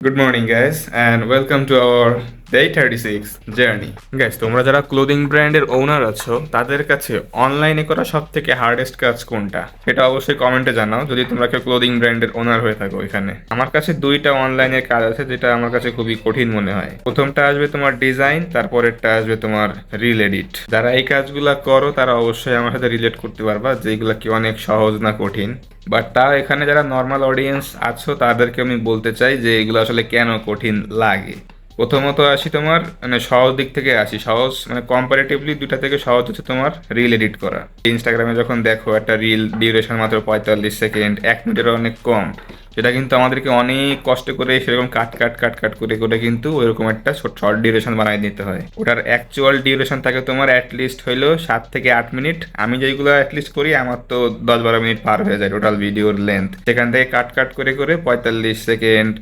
Good morning, guys, and welcome to our Day 36 journey. Guys, তোমরা যারা clothing ব্র্যান্ডের ওনার আছো তাদের কাছে অনলাইনে করা সব থেকে হার্ডেস্ট কাজ কোনটা, সেটা অবশ্যই কমেন্টে জানাও যদি তোমরা কেউ ক্লোদিং ব্র্যান্ডের ওনার হয়ে থাকো। এখানে আমার কাছে দুইটা অনলাইনের কাজ আছে যেটা আমার কাছে খুবই কঠিন মনে হয়। প্রথমটা আসবে তোমার ডিজাইন, তারপরেরটা আসবে তোমার রিল এডিট। যারা এই কাজগুলা করো তারা অবশ্যই আমার সাথে রিলেট করতে পারবা যে এগুলা কি অনেক সহজ না কঠিন। বাট তাও এখানে যারা নর্মাল অডিয়েন্স আছো তাদেরকে আমি বলতে চাই যে এগুলো আসলে কেন কঠিন লাগে। প্রথমত আসি তোমার সহজ দিক থেকে আসি। সহজ কম্পারেটিভলি দুটা থেকে সহজ হচ্ছে তোমার রিল এডিট করা। ইনস্টাগ্রামে যখন দেখো একটা রিল ডিউরেশন মাত্র 45 সেকেন্ড, 1 মিনিটের অনেক কম, সেটা কিন্তু আমাদেরকে অনেক কষ্ট করে সেরকম কাট কাট কাট কাট করে করে কিন্তু ওইরকম একটা শর্ট ডিউরেশন বানিয়ে নিতে হয়। ওটার অ্যাকচুয়াল ডিউরেশন থাকে তোমার অ্যাটলিস্ট হইলো 7 থেকে 8 মিনিট। আমি যেগুলো অ্যাটলিস্ট করি আমার তো 10-12 মিনিট পার হয়ে যায় টোটাল ভিডিওর লেন্থ। সেখান থেকে কাট কাট করে করে 45 সেকেন্ড,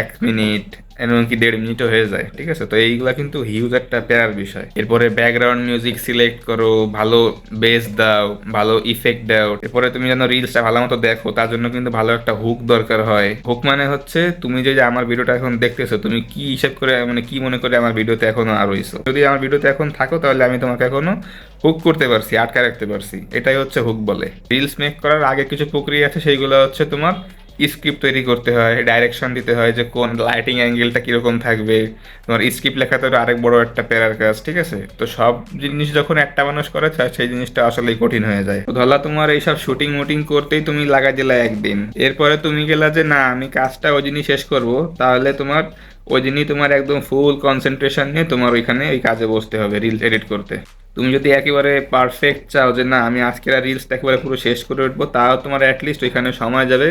1 মিনিট, এমনকি 1.5 মিনিটও হয়ে যায়। ঠিক আছে, তো এইগুলা কিন্তু হিউজ একটা প্যারার বিষয়। এরপরে ব্যাকগ্রাউন্ড মিউজিক সিলেক্ট করো, ভালো বেস দাও, ভালো ইফেক্ট দাও। এরপরে তুমি যেন রিলসটা ভালো মতো দেখো তার জন্য কিন্তু ভালো একটা হুক দরকার হয়। হুক মানে হচ্ছে তুমি যে যে আমার ভিডিওটা এখন দেখতেছো, তুমি কি হিসেব করে কি মনে করে আমার ভিডিওতে এখনো আর রইছো। যদি আমার ভিডিওতে এখন থাকো তাহলে আমি তোমাকে এখনো হুক করতে পারছি, আটকা রাখতে পারছি। এটাই হচ্ছে হুক বলে। রিলস মেক করার আগে কিছু প্রক্রিয়া আছে, সেইগুলো হচ্ছে তোমার স্ক্রিপ্ট তৈরি করতে হয়, ডাইরেকশন দিতে হয় যে কোন লাইটিং অ্যাঙ্গেলটা কীরকম থাকবে। তোমার স্ক্রিপ্ট লেখা তো আরেক বড় একটা প্যারার কাজ। ঠিক আছে, তো সব জিনিস যখন একটা মানুষ করে সেই জিনিসটা আসলেই কঠিন হয়ে যায়। তো ধরলা তোমার এইসব শুটিং মুটিং করতেই তুমি লাগাই দিলা একদিন, এরপরে তুমি গেলা যে না আমি কাজটা ওই দিনই শেষ করব, তাহলে তোমার ওই দিনই তোমার একদম ফুল কনসেন্ট্রেশন নিয়ে তোমার ওইখানে ওই কাজে বসতে হবে রিলস এডিট করতে। তুমি যদি একেবারে পারফেক্ট চাও যে না আমি আজকের রিলসটা একেবারে পুরো শেষ করে উঠবো, তাও তোমার অ্যাটলিস্ট ওইখানে সময় যাবে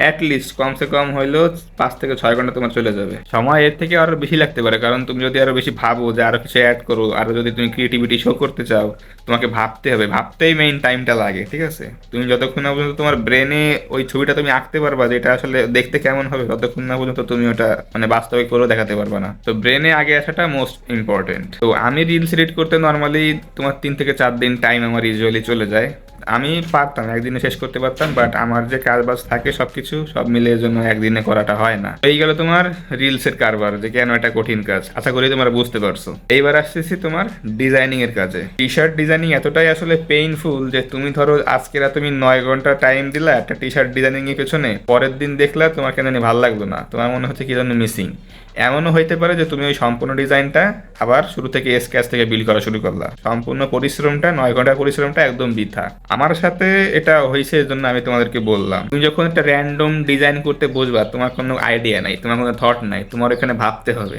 অ্যাটলিস্ট কমসে কম হইলেও 5 থেকে 6 ঘন্টা তোমার চলে যাবে। সময় এর থেকে আরো বেশি লাগতে পারে, কারণ তুমি যদি আরো বেশি ভাবো যে আরো কিছু অ্যাড করো, আরো যদি তুমি ক্রিয়েটিভিটি শো করতে চাও, তোমাকে ভাবতে হবে, ভাবতেই মেইন টাইমটা লাগে। ঠিক আছে, তুমি যতক্ষণ না পর্যন্ত তোমার ব্রেনে ওই ছবিটা তুমি আঁকতে পারবা যে এটা আসলে দেখতে কেমন হবে, ততক্ষণ না পর্যন্ত তুমি ওটা বাস্তবে করেও দেখাতে পারবা না। তো ব্রেনে আগে আসাটা মোস্ট ইম্পর্টেন্ট। তো আমি রিলস এডিট করতে নর্মালি তোমার 3 থেকে 4 দিন টাইম আমার ইউজুয়ালি চলে যায়। আমি পারতাম একদিনে শেষ করতে পারতাম, বাট আমার যে কাজ বাজ থাকে সবকিছু সব মিলে এর জন্য একদিনে করাটা হয় না। এই গেল তোমার রিলসের কারবার, যে কেন এটা কঠিন কাজ। আশা করি তোমরা বুঝতে পারছো। এইবার আসতেছি তোমার ডিজাইনিং এর কাজে। টি শার্ট ডিজাইনিং এতটাই আসলে পেইনফুল যে তুমি ধরো আজকে তুমি 9 ঘন্টা টাইম দিলা একটা টি শার্ট ডিজাইনিং এর পেছনে, পরের দিন দেখলা তোমার কেন জানি ভালো লাগলো না, তোমার মনে হচ্ছে কি যেন মিসিং। এমনও হইতে পারে যে তুমি ওই সম্পূর্ণ ডিজাইনটা আবার শুরু থেকে স্কেচ থেকে বিল্ড করা শুরু করলা। সম্পূর্ণ পরিশ্রমটা 9 ঘন্টার পরিশ্রমটা একদম বৃথা। আমার সাথে এটা হয়েছে, এর জন্য আমি তোমাদেরকে বললাম। তুমি যখন একটা র্যান্ডম ডিজাইন করতে বসবা, তোমার কোনো আইডিয়া নাই, তোমার কোনো থট নাই, তোমার এখানে ভাবতে হবে।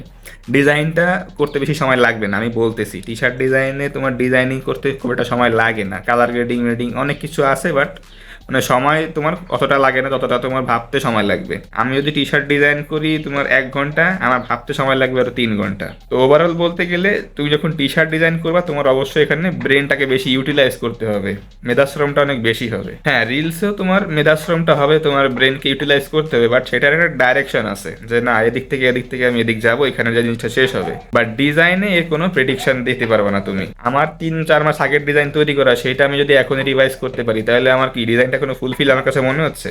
ডিজাইনটা করতে বেশি সময় লাগবে না, আমি বলতেছি টি শার্ট ডিজাইনে তোমার ডিজাইনিং করতে খুব একটা সময় লাগে না। কালার গ্রেডিং মেডিং অনেক কিছু আছে, বাট সময় তোমার অতটা লাগে না যতটা তোমার ভাবতে সময় লাগবে। আমি যদি টি শার্ট ডিজাইন করি তোমার 1 ঘন্টা, আমার ভাবতে সময় লাগবে আরো 3 ঘন্টা। তো ওভারঅল বলতে গেলে তুমি যখন টি শার্ট ডিজাইন করবা তোমার অবশ্যই এখানে ব্রেনটাকে বেশি ইউটিলাইজ করতে হবে, মেধাশ্রমটা অনেক বেশি হবে। হ্যাঁ, রিলসেও তোমার মেধাশ্রমটা হবে, তোমার ব্রেনকে ইউটিলাইজ করতে হবে, বাট সেটার একটা ডাইরেকশন আছে যে না এদিক থেকে এদিক থেকে আমি এদিক যাবো, এখানে যে জিনিসটা শেষ হবে। বাট ডিজাইনে এর কোনো প্রেডিকশন দিতে পারবে না তুমি। আমার 3-4 মাস আগের ডিজাইন তৈরি করা, সেটা আমি যদি এখনই রিভাইজ করতে পারি তাহলে আমার কি ডিজাইনটা কোনো ফুলফিল আমার কাছে মনে হচ্ছে?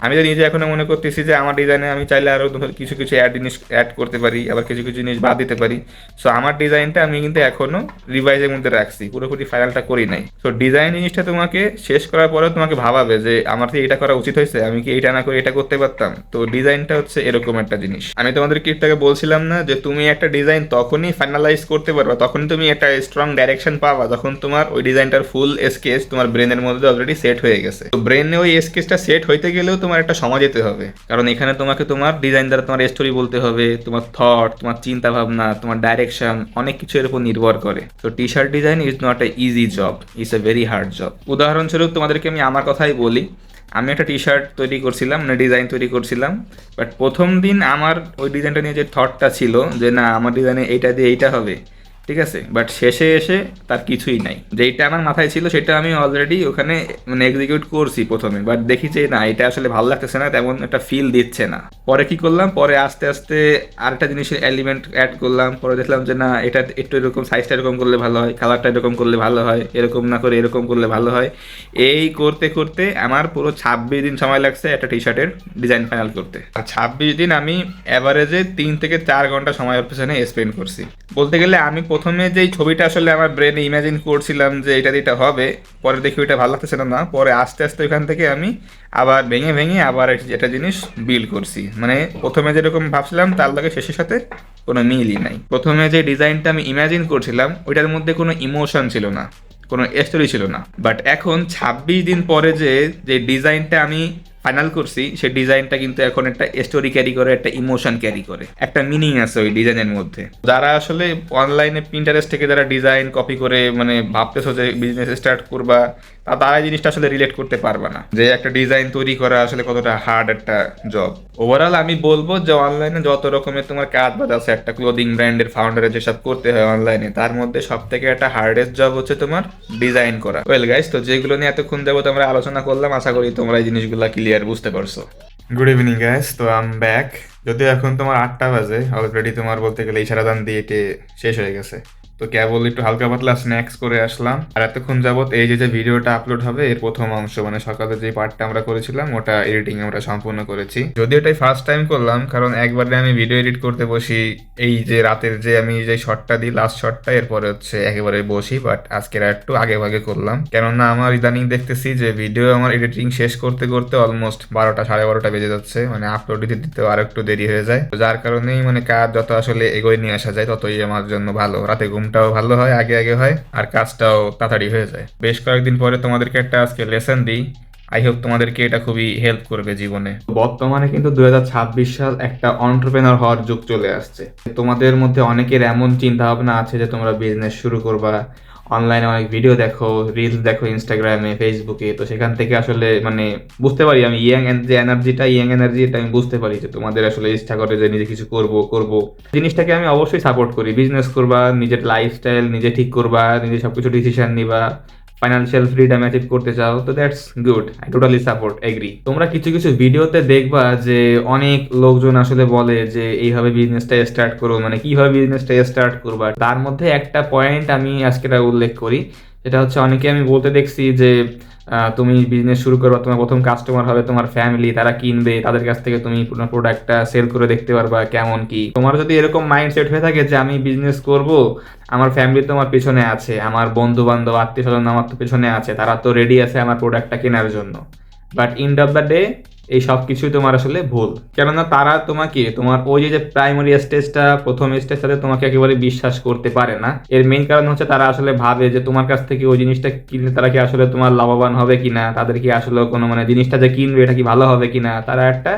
আমি তো নিজে এখনো মনে করতেছি যে আমার ডিজাইনে আমি চাইলে আরও কিছু কিছু জিনিস অ্যাড করতে পারি, আবার কিছু কিছু জিনিস বাদ দিতে পারি। সো আমার ডিজাইনটা আমি কিন্তু এখনো রিভাইজের মধ্যে রাখছি, পুরোপুরি ফাইনালটা করি নাই। সো ডিজাইন জিনিসটা তোমাকে শেষ করার পরেও তোমাকে ভাবাবে যে আমার থেকে এটা করা উচিত হয়েছে, আমি কি এটা না করে এটা করতে পারতাম। তো ডিজাইনটা হচ্ছে এরকম একটা জিনিস। আমি তোমাদের কিটটাকে বলছিলাম না যে তুমি একটা ডিজাইন তখনই ফাইনালাইজ করতে পারবা, তখন তুমি একটা স্ট্রং ডাইরেকশন পাবা যখন তোমার ওই ডিজাইনটার ফুল স্কেচ তোমার ব্রেনের মধ্যে অলরেডি সেট হয়ে গেছে। তো ব্রেনে ওই স্কেচটা সেট হইতে গেলেও তোমার একটা সময় যেতে হবে, কারণ এখানে তোমাকে তোমার ডিজাইন দ্বারা তোমার স্টোরি বলতে হবে, তোমার থট, তোমার চিন্তা ভাবনা, তোমার ডাইরেকশন অনেক কিছু এর উপর নির্ভর করে। তো T shirt design is not a easy job, it's a very hard job. উদাহরণস্বরূপ তোমাদেরকে আমি আমার কথাই বলি। আমি একটা টি শার্ট তৈরি করছিলাম, ডিজাইন তৈরি করছিলাম, বাট প্রথম দিন আমার ওই ডিজাইনটা নিয়ে যে থটটা ছিল যে না আমার ডিজাইনে এইটা দিয়ে এইটা হবে, ঠিক আছে, বাট শেষে এসে তার কিছুই নাই। যেইটা আমার মাথায় ছিল সেটা আমি অলরেডি ওখানে মানে এক্সিকিউট করছি প্রথমে, বাট দেখি যে না এটা আসলে ভালো লাগতেছে না, তেমন একটা ফিল দিচ্ছে না। পরে কি করলাম, পরে আস্তে আস্তে আরেকটা জিনিসের এলিমেন্ট অ্যাড করলাম, পরে দেখলাম যে না এটা একটু এরকম সাইজটা এরকম করলে ভালো হয়, কালারটা এরকম করলে ভালো হয়, এরকম না করে এরকম করলে ভালো হয়। এই করতে করতে আমার পুরো 26 দিন সময় লাগছে একটা টি শার্টের ডিজাইন ফাইনাল করতে। আর 26 দিন আমি অ্যাভারেজে 3 থেকে 4 ঘন্টা সময়ের পেছনে স্পেন্ড করছি। বলতে গেলে আমি প্রথমে যেই ছবিটা আসলে আমার ব্রেনে ইমাজিন করছিলাম যে এটা দিয়ে এটা হবে, পরে দেখি ওইটা ভালো লাগতেছে না, পরে আস্তে আস্তে ওইখান থেকে আমি আবার ভেঙে ভেঙে আবার একটা জিনিস বিল্ড করছি। মানে প্রথমে যেরকম ভাবছিলাম তার লগে শেষের সাথে কোনো মিলই নাই। প্রথমে যে ডিজাইনটা আমি ইমাজিন করছিলাম ওইটার মধ্যে কোনো ইমোশন ছিল না, কোনো স্টোরি ছিল না। বাট এখন 26 দিন পরে যে যে ডিজাইনটা আমি ফাইনাল করছি সেই ডিজাইনটা কিন্তু এখন একটা স্টোরি ক্যারি করে, একটা ইমোশন ক্যারি করে, একটা মিনিং আছে ওই ডিজাইনের মধ্যে। যারা আসলে অনলাইনে পিন্টারেস্ট থেকে যারা ডিজাইন কপি করে মানে ভাবতেছো যে বিজনেস স্টার্ট করবা, তারা এই জিনিসটা আসলে রিলেট করতে পারবে না যে একটা ডিজাইন তৈরি করা আসলে কতটা হার্ড একটা জব। ওভারঅল আমি বলবো যে অনলাইনে যত রকমের তোমার কাজ বাজ আছে, একটা ক্লোদিং ব্র্যান্ডের ফাউন্ডারের যেসব করতে হয় অনলাইনে, তার মধ্যে সব থেকে একটা হার্ডেস্ট জব হচ্ছে তোমার ডিজাইন করা। ওয়েল গাইস, তো যেগুলো নিয়ে এতক্ষণ যাবো আমরা আলোচনা করলাম, আশা করি তোমরা এই জিনিসগুলো ক্লিয়ার বুঝতে পারছো। গুড ইভিনিং গাইস, তো আই এম ব্যাক। যদিও এখন তোমার 8টা বাজে, অলরেডি তোমার বলতে গেলে ইশারা দান দিয়ে এটে শেষ হয়ে গেছে। তো কেবল একটু হালকা পাতলা স্ন্যাক্স করে আসলাম। আর এতক্ষণ যাবত এই যে ভিডিওটা আপলোড হবে এর প্রথম অংশ মানে সকালে যে পার্টটা আমরা করেছিলাম ওটা এডিটিং আমরা সম্পূর্ণ করেছি। যদিও এটাই ফার্স্ট টাইম করলাম, কারণ একবারে আমি ভিডিও এডিট করতে বসি এই যে রাতের যে আমি যে শটটা দিই লাস্ট শটটা, এরপরে হচ্ছে একেবারে বসি। বাট আজকের একটু আগে ভাগে করলাম, কেননা আমার ইদানিং দেখতেছি যে ভিডিও আমার এডিটিং শেষ করতে করতে অলমোস্ট 12টা 12:30 বেজে যাচ্ছে, মানে আপলোড দিতে দিতে আর একটু দেরি হয়ে যায়। যার কারণেই মানে কাজ যত আসলে এগোয় নিয়ে আসা যায় ততই আমার জন্য ভালো। রাতে ঘুমটাও ভালো হয়, আগে আগে হয়, আর কাজটাও তাড়াতাড়ি হয়ে যায়। বেশ কয়েকদিন পরে তোমাদেরকে একটা আজকে লেসন দিই, আই হোপ তোমাদেরকে এটা খুবই হেল্প করবে জীবনে। বর্তমানে কিন্তু 2026 সাল একটা অন্টারপ্রেনার হওয়ার যুগ চলে আসছে। তোমাদের মধ্যে অনেকের এমন চিন্তা ভাবনা আছে যে তোমরা বিজনেস শুরু করবা, অনলাইনে অনেক ভিডিও দেখো, রিলস দেখো ইনস্টাগ্রামে ফেসবুকে, তো সেখান থেকে আসলে মানে বুঝতে পারি আমি ইয়াং এনার্জি এটা আমি বুঝতে পারি যে তোমাদের আসলে ইচ্ছা করে যে নিজে কিছু করব। জিনিসটাকে আমি অবশ্যই সাপোর্ট করি। বিজনেস করবা, নিজের লাইফস্টাইল নিজে ঠিক করবা, নিজে সবকিছু ডিসিশন নিবা, ফাইন্যান্সিয়াল ফ্রিডম অ্যাচিভ করতে চাও, তো that's good, I totally support, agree. তোমরা কিছু কিছু ভিডিওতে দেখবা যে অনেক লোকজন আসলে বলে যে এইভাবে বিজনেসটা স্টার্ট করো, মানে কিভাবে বিজনেসটা স্টার্ট করবা। তার মধ্যে একটা পয়েন্ট আমি আজকে উল্লেখ করি, সেটা হচ্ছে অনেকে আমি বলতে দেখছি যে তুমি বিজনেস শুরু করবা, তোমার প্রথম কাস্টমার হবে তোমার ফ্যামিলি, তারা কিনবে, তাদের কাছ থেকে তুমি পুরো প্রোডাক্টটা সেল করে দেখতে পারবা কেমন কি। তোমার যদি এরকম মাইন্ডসেট হয়ে থাকে যে আমি বিজনেস করব, আমার ফ্যামিলি তো আমার পেছনে আছে, আমার বন্ধু বান্ধব আত্মীয় স্বজন আমার তো পেছনে আছে, তারা তো রেডি আছে আমার প্রোডাক্টটা কেনার জন্য, but end of the day এই সব কিছুই তোমার আসলে ভুল। কেননা তারা তোমাকে তোমার ওই যে প্রাইমারি স্টেজটা, প্রথম স্টেজটাতে তোমাকে একেবারে বিশ্বাস করতে পারে না। এর মেইন কারণ হচ্ছে তারা আসলে ভাবে যে তোমার কাছ থেকে ওই জিনিসটা কিনলে তারা কি আসলে তোমার লাভবান হবে কিনা, তাদের কি আসলে কোনো মানে জিনিসটা যে কিনবে এটা কি ভালো হবে কিনা, তারা একটা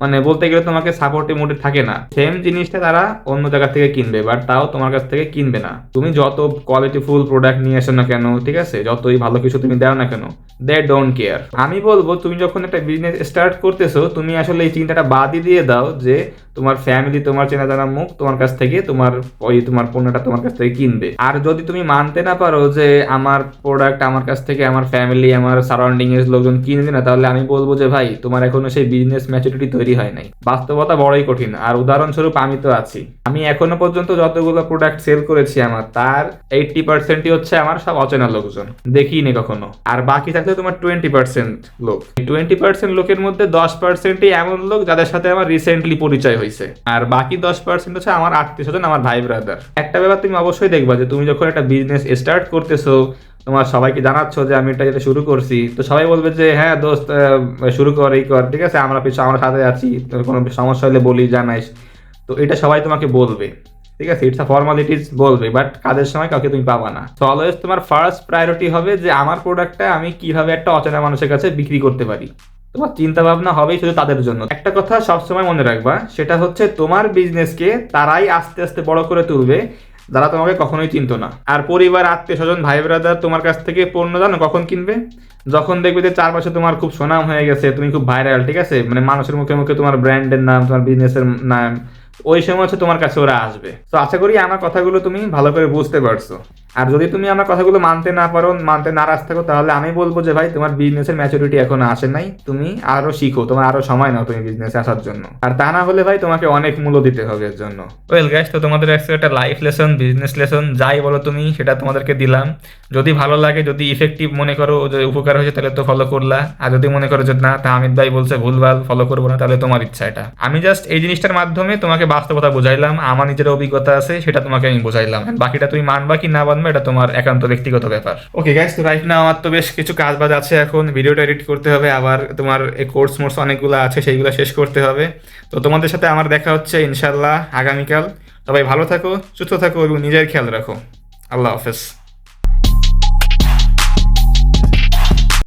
মানে বলতে গেলে তোমাকে সাপোর্টিভ মোডে থাকে না। সেম জিনিসটা তারা অন্য জায়গা থেকে কিনবে, বাট তাও তোমার কাছ থেকে কিনবে না। তুমি যত কোয়ালিটিফুল প্রোডাক্ট নিয়ে আসো না কেন, ঠিক আছে, যতই ভালো কিছু তুমি দাও না কেন, দে ডোন্ট কেয়ার। আমি বলবো তুমি যখন একটা বিজনেস স্টার্ট করতেছো, তুমি আসলে এই চিন্তাটা বাদই দিয়ে দাও যে তোমার ফ্যামিলি, তোমার চেনা জানা মুখ তোমার কাছ থেকে তোমার পণ্যটা তোমার কাছ থেকে কিনবে। আর যদি তুমি মানতে না পারো যে আমার প্রোডাক্ট আমার কাছ থেকে আমার ফ্যামিলি, আমার সারাউন্ডিং এর লোকজন কিনবে না, তাহলে আমি বলবো যে ভাই তোমার এখনো সেই বিজনেস ম্যাচুরিটি তৈরি হয় নাই। বাস্তবতা বড়ই কঠিন। আর উদাহরণস্বরূপ আমি তো আছি, আমি এখনো পর্যন্ত যতগুলো প্রোডাক্ট সেল করেছি আমার তার 80%ই হচ্ছে আমার সব অচেনা লোকজন, দেখিনি কখনো। আর বাকি থাকলে তোমার 20% লোক। 20% লোকের মধ্যে 10%ই এমন লোক যাদের সাথে আমার রিসেন্টলি পরিচয় হয়েছে, আর বাকি 10% হচ্ছে আমার আত্মীয় স্বজন, আমার ভাই ব্রাদার। একটা ব্যাপার তুমি অবশ্যই দেখবা যে তুমি যখন একটা বিজনেস স্টার্ট করতেছো, তোমার সবাইকে জানাচ্ছ যে আমি এটা যেটা শুরু করছি, তো সবাই বলবে যে হ্যাঁ দোস্ত শুরু কর, এই কর, ঠিক আছে, আমরা সাথে আছি, কোনো সমস্যা হলে বলি, জানাইস। তো এটা সবাই তোমাকে বলবে, ঠিক আছে, ইটস আ ফর্মালিটিস বলবে, বাট কাজের সময় কাউকে তুমি পাবা না। তো অলওয়েজ তোমার ফার্স্ট প্রায়োরিটি হবে যে আমার প্রোডাক্টটা আমি কিভাবে একটা অচেনা মানুষের কাছে বিক্রি করতে পারি। তোমার চিন্তা ভাবনা হবেই শুধু তাদের জন্য। একটা কথা সবসময় মনে রাখবা, সেটা হচ্ছে তোমার বিজনেসকে তারাই আস্তে আস্তে বড় করে তুলবে যারা তোমাকে কখনোই চিনতো না। আর পরিবার, আত্মীয় স্বজন, ভাই ব্রাদার তোমার কাছ থেকে পণ্য জানো কখন কিনবে? যখন দেখবে যে চারপাশে তোমার খুব সুনাম হয়ে গেছে, তুমি খুব ভাইরাল, ঠিক আছে, মানে মানুষের মুখে মুখে তোমার ব্র্যান্ডের নাম, তোমার বিজনেসের নাম ওই সময় হচ্ছে তোমার কাছে ওরা আসবে। তো আশা করি আমার কথাগুলো তুমি ভালো করে বুঝতে পারছো। আর যদি তুমি আমার কথাগুলো মানতে না পারো, মানতে নারাজ থাকো, তাহলে আমি বলবো যে ভাই তোমার বিজনেসের ম্যাচুরিটি এখনো আসে নাই, তুমি আরো শিখো, তোমার আরো সময় নাও তুমি বিজনেসে আসার জন্য। আর তা না হলে ভাই তোমাকে অনেক মূল্য দিতে হবে এর জন্য। ওয়েল গাইস, তো তোমাদের কাছে একটা লাইফ লেসন, বিজনেস লেসন যাই বলো তুমি, সেটা তোমাদেরকে দিলাম। যদি ভালো লাগে, যদি ইফেক্টিভ মনে করো, যে উপকার হয়েছে, তাহলে তো ফলো করলা। আর যদি মনে করো যে না, তা হামিদ ভাই বলছে ভুলভাল, ফলো করবো না, তাহলে তোমার ইচ্ছা। এটা আমি জাস্ট এই জিনিসটার মাধ্যমে তোমাকে বাস্তবতা বুঝাইলাম, আমার নিজের অভিজ্ঞতা আছে সেটা তোমাকে আমি বুঝাইলাম। And বাকিটা তুমি মানবা কি না মানবা এটা তোমার একান্ত ব্যক্তিগত ব্যাপার। ওকে গাইস, তো রাইট না আমার তো বেশ কিছু কাজ বাজ আছে, এখন ভিডিওটা এডিট করতে হবে, আবার তোমার এই কোর্স মোর্স অনেকগুলো আছে সেইগুলো শেষ করতে হবে। তো তোমাদের সাথে আমার দেখা হচ্ছে ইনশাল্লাহ আগামীকাল। সবাই ভালো থাকো, সুস্থ থাকো এবং নিজের খেয়াল রাখো। আল্লাহ হাফেজ।